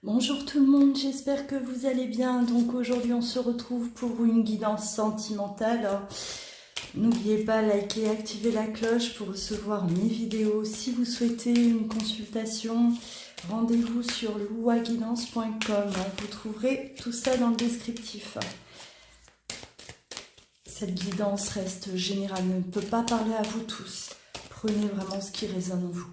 Bonjour tout le monde, j'espère que vous allez bien. Donc aujourd'hui on se retrouve pour une guidance sentimentale. N'oubliez pas liker et activer la cloche pour recevoir mes vidéos. Si vous souhaitez une consultation, rendez-vous sur louaguidance.com. Vous trouverez tout ça dans le descriptif. Cette guidance reste générale, ne peut pas parler à vous tous. Prenez vraiment ce qui résonne en vous.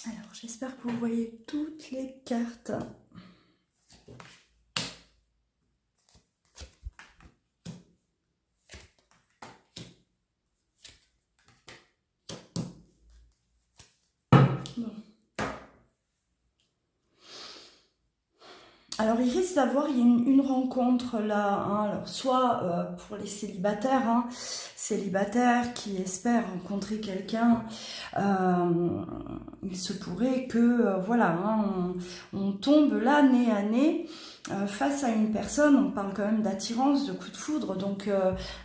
Alors j'espère que vous voyez toutes les cartes. Alors, il risque d'avoir une rencontre là, hein. Alors, soit pour les célibataires, hein, célibataires qui espèrent rencontrer quelqu'un, il se pourrait que, voilà, hein, on tombe là, nez à nez, face à une personne. On parle quand même d'attirance, de coup de foudre, donc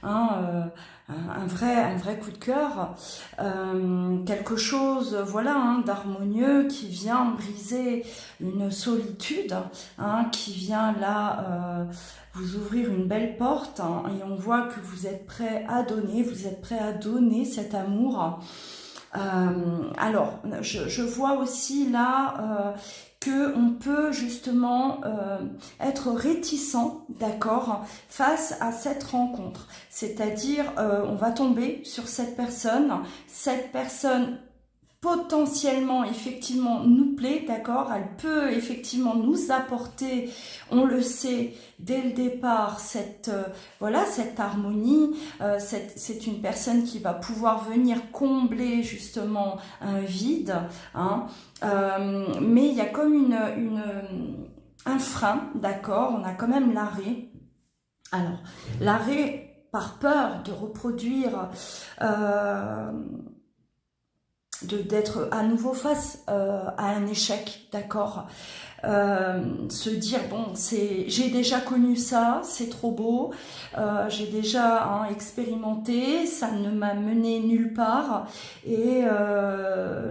un vrai coup de cœur, quelque chose, voilà, hein, d'harmonieux qui vient briser une solitude, hein, qui vient là vous ouvrir une belle porte, hein, et on voit que vous êtes prêt à donner, vous êtes prêt à donner cet amour. Alors, je vois aussi là que on peut justement être réticent, d'accord, face à cette rencontre. C'est-à-dire, on va tomber sur cette personne potentiellement, effectivement, nous plaît, d'accord, elle peut effectivement nous apporter, on le sait, dès le départ, voilà, cette harmonie, c'est une personne qui va pouvoir venir combler justement un vide, hein, mais il y a comme un frein, d'accord, on a quand même l'arrêt. Alors, l'arrêt par peur de reproduire d'être à nouveau face à un échec, d'accord, se dire bon, j'ai déjà connu ça, c'est trop beau, j'ai déjà expérimenté, ça ne m'a mené nulle part, et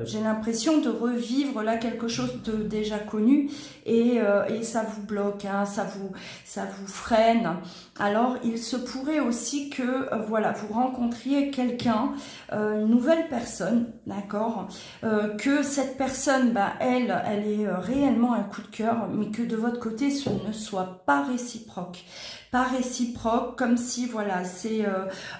j'ai l'impression de revivre là quelque chose de déjà connu, et ça vous bloque, hein, ça vous freine. Alors il se pourrait aussi que voilà, vous rencontriez quelqu'un, une nouvelle personne, d'accord, que cette personne, bah, elle est réellement un coup de cœur, mais que de votre côté ce ne soit pas réciproque. Pas réciproque, comme si voilà,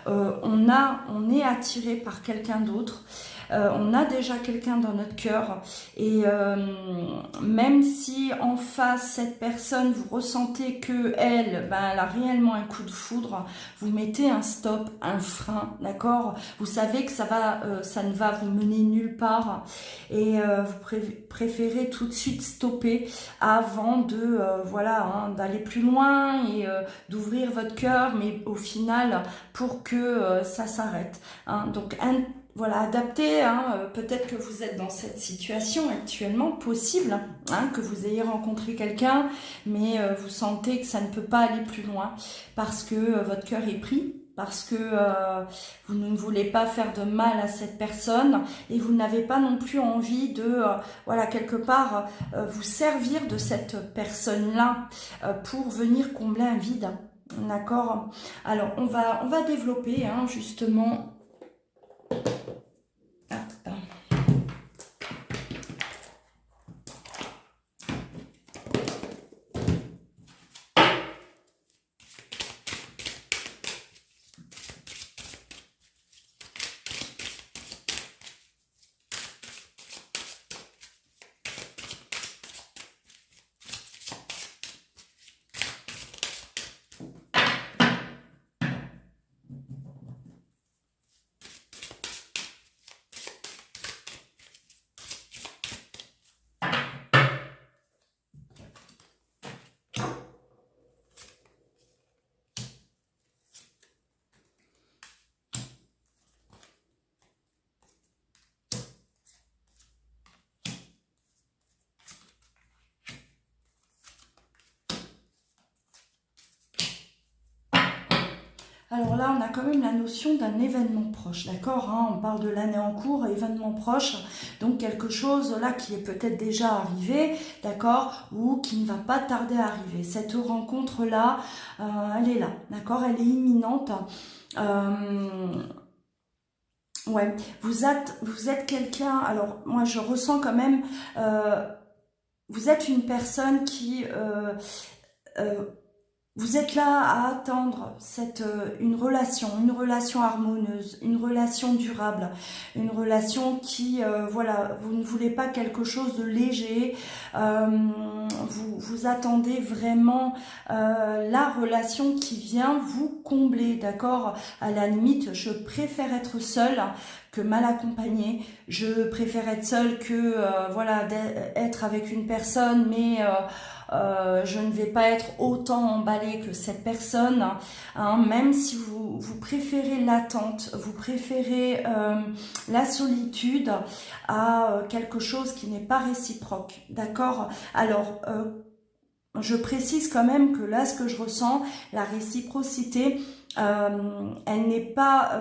on est attiré par quelqu'un d'autre. On a déjà quelqu'un dans notre cœur, et même si en face cette personne vous ressentez que elle, ben, elle a réellement un coup de foudre, vous mettez un stop, un frein, d'accord. Vous savez que ça ne va vous mener nulle part, et vous préférez tout de suite stopper avant de voilà, hein, d'aller plus loin, et d'ouvrir votre cœur, mais au final pour que ça s'arrête, hein. Donc voilà, adapté, hein, peut-être que vous êtes dans cette situation actuellement, possible, hein, que vous ayez rencontré quelqu'un, mais vous sentez que ça ne peut pas aller plus loin, parce que votre cœur est pris, parce que vous ne voulez pas faire de mal à cette personne, et vous n'avez pas non plus envie de, voilà, quelque part, vous servir de cette personne-là pour venir combler un vide, d'accord. Alors, on va développer, hein, justement. alors là, on a quand même la notion d'un événement proche, d'accord, hein, on parle de l'année en cours, événement proche, donc quelque chose là qui est peut-être déjà arrivé, d'accord, ou qui ne va pas tarder à arriver. Cette rencontre-là, elle est là, d'accord, elle est imminente. Ouais, vous êtes quelqu'un, alors moi je ressens quand même, vous êtes une personne qui... euh, vous êtes là à attendre une relation harmonieuse, une relation durable, une relation qui, voilà, vous ne voulez pas quelque chose de léger, vous attendez vraiment la relation qui vient vous combler, d'accord? À la limite, je préfère être seule que mal accompagnée, je préfère être seule que, voilà, être avec une personne, mais... je ne vais pas être autant emballée que cette personne, hein, même si vous préférez l'attente, vous préférez la solitude à quelque chose qui n'est pas réciproque, d'accord? Alors, je précise quand même que là, ce que je ressens, la réciprocité, elle n'est pas...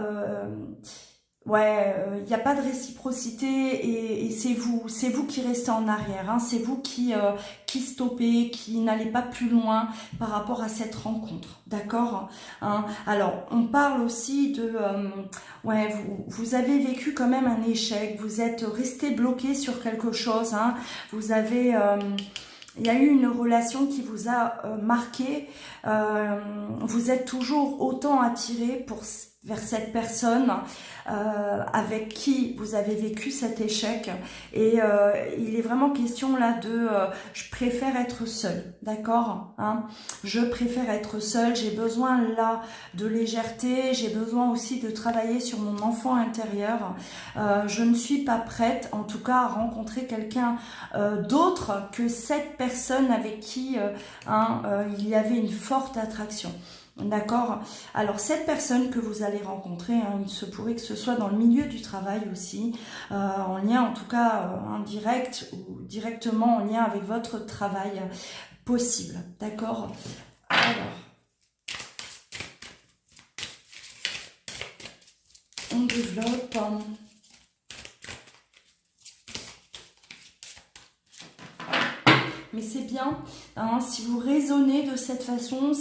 ouais, il n'y a pas de réciprocité et c'est vous qui restez en arrière, hein, c'est vous qui stoppez, qui n'allez pas plus loin par rapport à cette rencontre, d'accord, hein. Alors, on parle aussi de, ouais, vous avez vécu quand même un échec, vous êtes resté bloqué sur quelque chose, hein, vous avez... il y a eu une relation qui vous a marqué, vous êtes toujours autant attiré vers cette personne avec qui vous avez vécu cet échec et il est vraiment question là de je préfère être seule, d'accord, hein, je préfère être seule, j'ai besoin là de légèreté, j'ai besoin aussi de travailler sur mon enfant intérieur, je ne suis pas prête en tout cas à rencontrer quelqu'un d'autre que cette personne avec qui il y avait une forte attraction. D'accord. Alors cette personne que vous allez rencontrer, hein, il se pourrait que ce soit dans le milieu du travail aussi, en lien en tout cas indirect ou directement en lien avec votre travail possible. D'accord. Alors, on développe. Mais c'est bien, hein, si vous raisonnez de cette façon,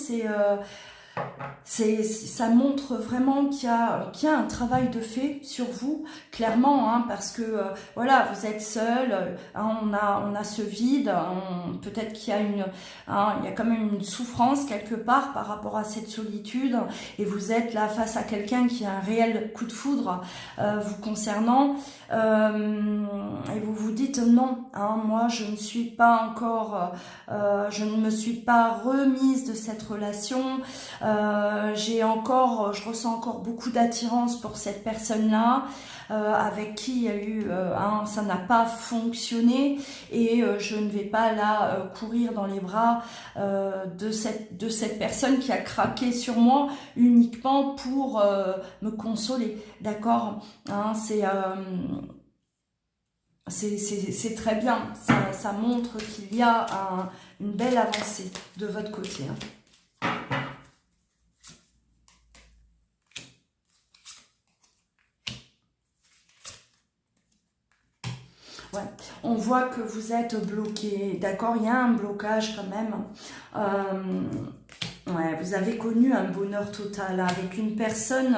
ça montre vraiment qu'il y a un travail de fait sur vous, clairement, hein, parce que voilà, vous êtes seul, hein, on a ce vide, peut-être qu'il y a il y a quand même une souffrance quelque part par rapport à cette solitude, et vous êtes là face à quelqu'un qui a un réel coup de foudre vous concernant, et vous vous dites non, hein, moi je ne suis pas encore, je ne me suis pas remise de cette relation. Je ressens encore beaucoup d'attirance pour cette personne-là, avec qui il y a eu, ça n'a pas fonctionné et je ne vais pas là courir dans les bras de cette personne qui a craqué sur moi uniquement pour me consoler, d'accord, hein, c'est très bien, ça montre qu'il y a une belle avancée de votre côté, hein. Ouais, on voit que vous êtes bloqué, d'accord, il y a un blocage quand même. Ouais, vous avez connu un bonheur total avec une personne,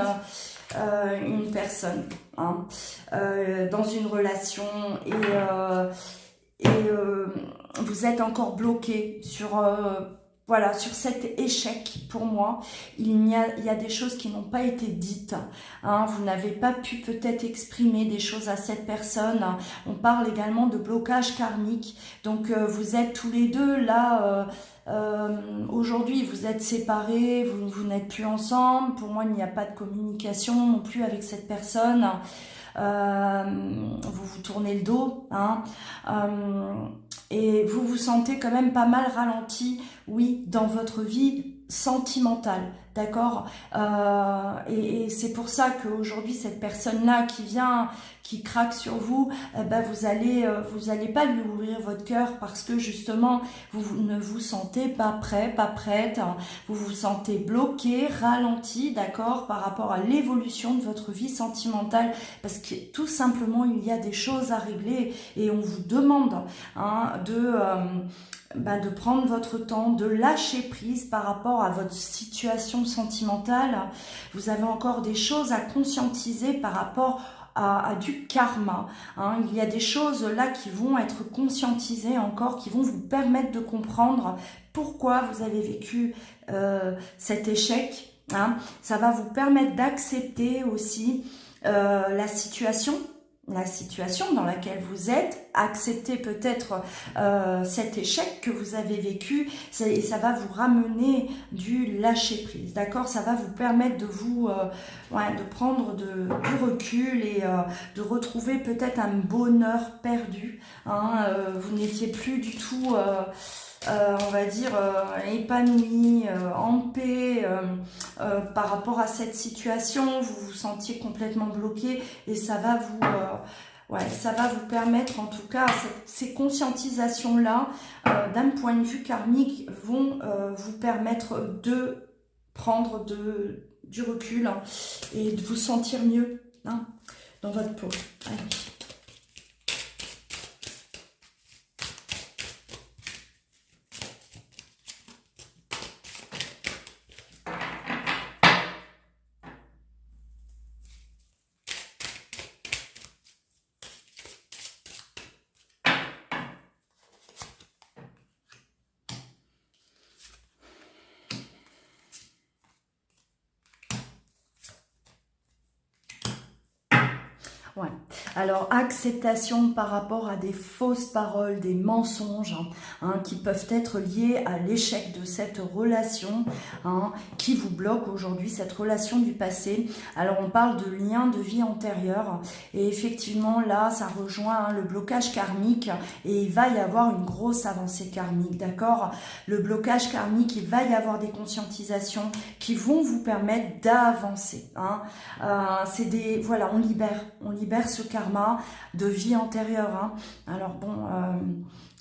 hein, dans une relation et vous êtes encore bloqué sur... voilà, sur cet échec, pour moi, il y a des choses qui n'ont pas été dites, hein, vous n'avez pas pu peut-être exprimer des choses à cette personne, on parle également de blocage karmique, donc vous êtes tous les deux là, aujourd'hui vous êtes séparés, vous n'êtes plus ensemble, pour moi il n'y a pas de communication non plus avec cette personne, vous vous tournez le dos, hein, et vous vous sentez quand même pas mal ralenti, oui, dans votre vie sentimentale, d'accord. Et c'est pour ça qu'aujourd'hui, cette personne-là qui vient, qui craque sur vous, vous allez pas lui ouvrir votre cœur parce que justement, vous ne vous sentez pas prêt, pas prête, hein. Vous vous sentez bloqué, ralenti, d'accord, par rapport à l'évolution de votre vie sentimentale, parce que tout simplement, il y a des choses à régler et on vous demande, hein, de prendre votre temps, de lâcher prise par rapport à votre situation sentimentale. Vous avez encore des choses à conscientiser par rapport à du karma, hein. Il y a des choses là qui vont être conscientisées encore, qui vont vous permettre de comprendre pourquoi vous avez vécu cet échec, hein. Ça va vous permettre d'accepter aussi la situation dans laquelle vous êtes, accepter peut-être cet échec que vous avez vécu, et ça va vous ramener du lâcher-prise, d'accord? Ça va vous permettre de vous, de prendre du recul et de retrouver peut-être un bonheur perdu, hein. Vous n'étiez plus du tout... on va dire épanoui, en paix par rapport à cette situation, vous vous sentiez complètement bloqué et ça va ça va vous permettre, en tout cas, ces conscientisations-là, d'un point de vue karmique, vont vous permettre de prendre du recul, hein, et de vous sentir mieux, hein, dans votre peau. Allez. Ouais. Alors, acceptation par rapport à des fausses paroles, des mensonges, hein, qui peuvent être liés à l'échec de cette relation, hein, qui vous bloque aujourd'hui, cette relation du passé. Alors, on parle de liens de vie antérieure et effectivement, là, ça rejoint, hein, le blocage karmique et il va y avoir une grosse avancée karmique, d'accord? Le blocage karmique, il va y avoir des conscientisations qui vont vous permettre d'avancer, hein. Voilà, on libère ce karma de vie antérieure, hein. Alors bon,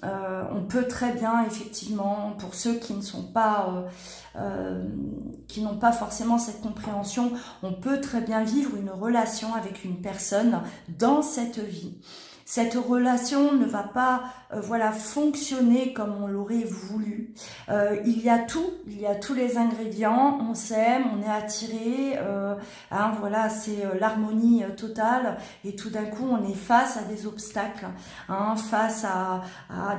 on peut très bien, effectivement, pour ceux qui ne sont pas, qui n'ont pas forcément cette compréhension, on peut très bien vivre une relation avec une personne dans cette vie. Cette relation ne va pas fonctionner comme on l'aurait voulu. Il y a tous les ingrédients, on s'aime, on est attiré, voilà, c'est l'harmonie totale et tout d'un coup on est face à des obstacles, hein, face à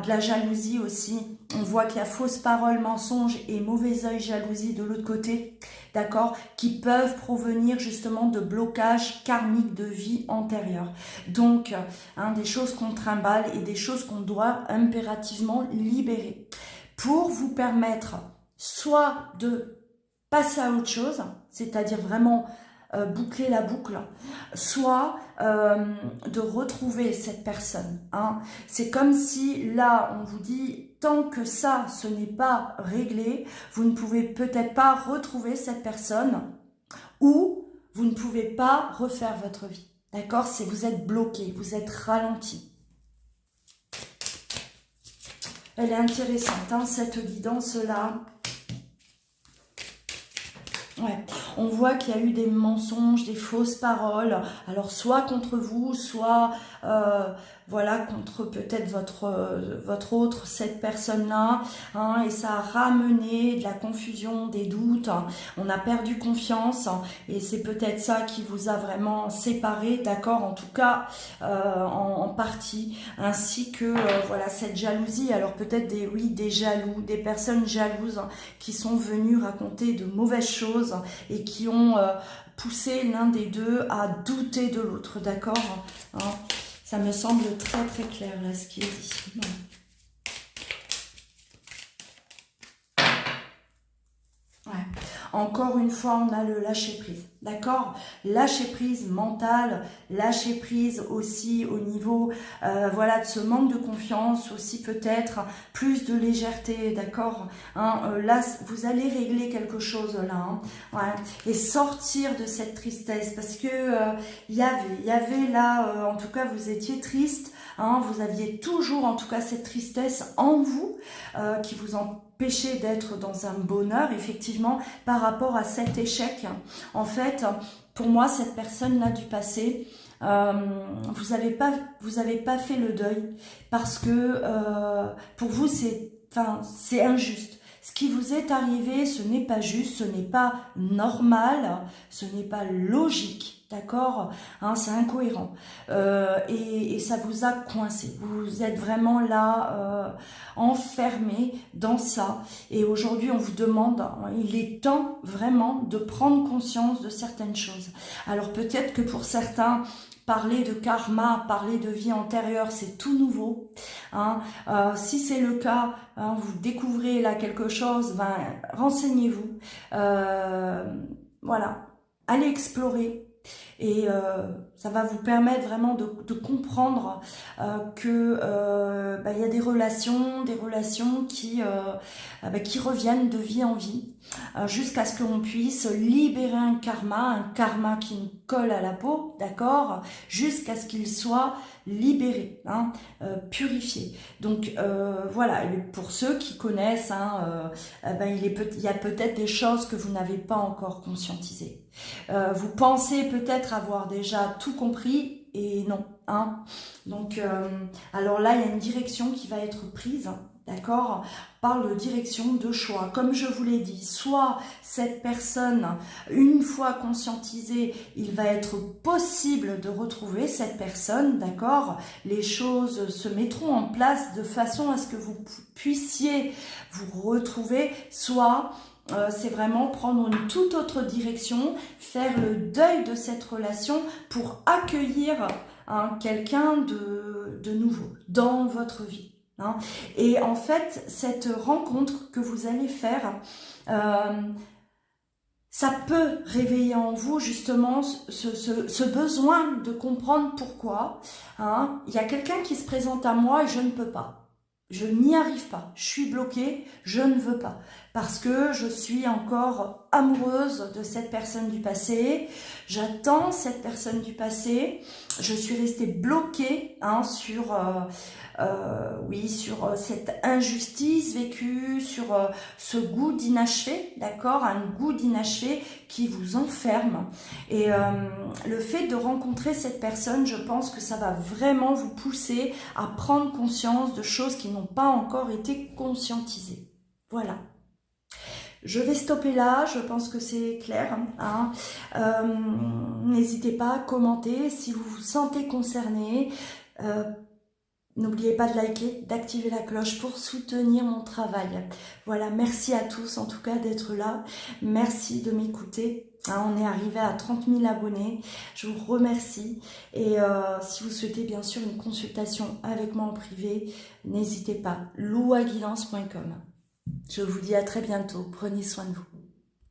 de la jalousie aussi. On voit qu'il y a fausses paroles, mensonges et mauvais œil, jalousie de l'autre côté, d'accord, qui peuvent provenir justement de blocages karmiques de vie antérieure. Donc, hein, des choses qu'on trimballe et des choses qu'on doit impérativement libérer pour vous permettre soit de passer à autre chose, c'est-à-dire vraiment boucler la boucle, soit de retrouver cette personne, hein. C'est comme si là on vous dit tant que ça ce n'est pas réglé, vous ne pouvez peut-être pas retrouver cette personne ou vous ne pouvez pas refaire votre vie, d'accord? C'est vous êtes bloqué, vous êtes ralenti. Elle est intéressante, hein, cette guidance-là. Ouais. On voit qu'il y a eu des mensonges, des fausses paroles, alors soit contre vous, soit contre peut-être cette personne-là, hein, et ça a ramené de la confusion, des doutes, hein. On a perdu confiance, hein, et c'est peut-être ça qui vous a vraiment séparé, d'accord, en tout cas en partie, ainsi que cette jalousie. Alors peut-être des jaloux, des personnes jalouses, hein, qui sont venues raconter de mauvaises choses et qui ont poussé l'un des deux à douter de l'autre, d'accord, hein. Ça me semble très très clair là ce qui est dit. Ouais. encore une fois, on a le lâcher prise. D'accord? Lâcher prise mentale, lâcher prise aussi au niveau voilà, de ce manque de confiance, aussi peut-être plus de légèreté, d'accord? Là, vous allez régler quelque chose là, ouais, et sortir de cette tristesse, parce que il y avait là, en tout cas, vous étiez triste, vous aviez toujours, en tout cas, cette tristesse en vous qui vous empêchait d'être dans un bonheur, effectivement, par rapport à cet échec. En fait, pour moi, cette personne-là du passé, vous avez pas fait le deuil, parce que pour vous, c'est injuste. Ce qui vous est arrivé, ce n'est pas juste, ce n'est pas normal, ce n'est pas logique, d'accord? C'est incohérent. Et ça vous a coincé. Vous êtes vraiment là, enfermé dans ça. Et aujourd'hui, on vous demande, il est temps vraiment de prendre conscience de certaines choses. Alors peut-être que pour certains, parler de karma, parler de vie antérieure, c'est tout nouveau. Si c'est le cas, vous découvrez là quelque chose, renseignez-vous. Voilà, allez explorer. Et ça va vous permettre vraiment de comprendre que il y a des relations qui reviennent de vie en vie, jusqu'à ce qu'on puisse libérer un karma qui nous colle à la peau, d'accord, jusqu'à ce qu'il soit libéré, purifié. Donc voilà, pour ceux qui connaissent, il y a peut-être des choses que vous n'avez pas encore conscientisées. Vous pensez peut-être avoir déjà tout compris, et non. Donc, alors là, il y a une direction qui va être prise, d'accord? On parle de direction de choix. Comme je vous l'ai dit, soit cette personne, une fois conscientisée, il va être possible de retrouver cette personne, d'accord? Les choses se mettront en place de façon à ce que vous puissiez vous retrouver, soit c'est vraiment prendre une toute autre direction, faire le deuil de cette relation pour accueillir quelqu'un de nouveau dans votre vie. Et en fait, cette rencontre que vous allez faire, ça peut réveiller en vous justement ce besoin de comprendre pourquoi. Il y a quelqu'un qui se présente à moi et je ne peux pas. Je n'y arrive pas, je suis bloquée, je ne veux pas, parce que je suis encore amoureuse de cette personne du passé, j'attends cette personne du passé, je suis restée bloquée sur cette injustice vécue, sur ce goût d'inachevé, d'accord, un goût d'inachevé qui vous enferme. Et le fait de rencontrer cette personne, je pense que ça va vraiment vous pousser à prendre conscience de choses qui n'ont pas encore été conscientisées. Voilà. Je vais stopper là, je pense que c'est clair. N'hésitez pas à commenter si vous vous sentez concerné. N'oubliez pas de liker, d'activer la cloche pour soutenir mon travail. Voilà, merci à tous en tout cas d'être là. Merci de m'écouter. On est arrivé à 30 000 abonnés. Je vous remercie. Et si vous souhaitez bien sûr une consultation avec moi en privé, n'hésitez pas. louaguidance.com. Je vous dis à très bientôt. Prenez soin de vous.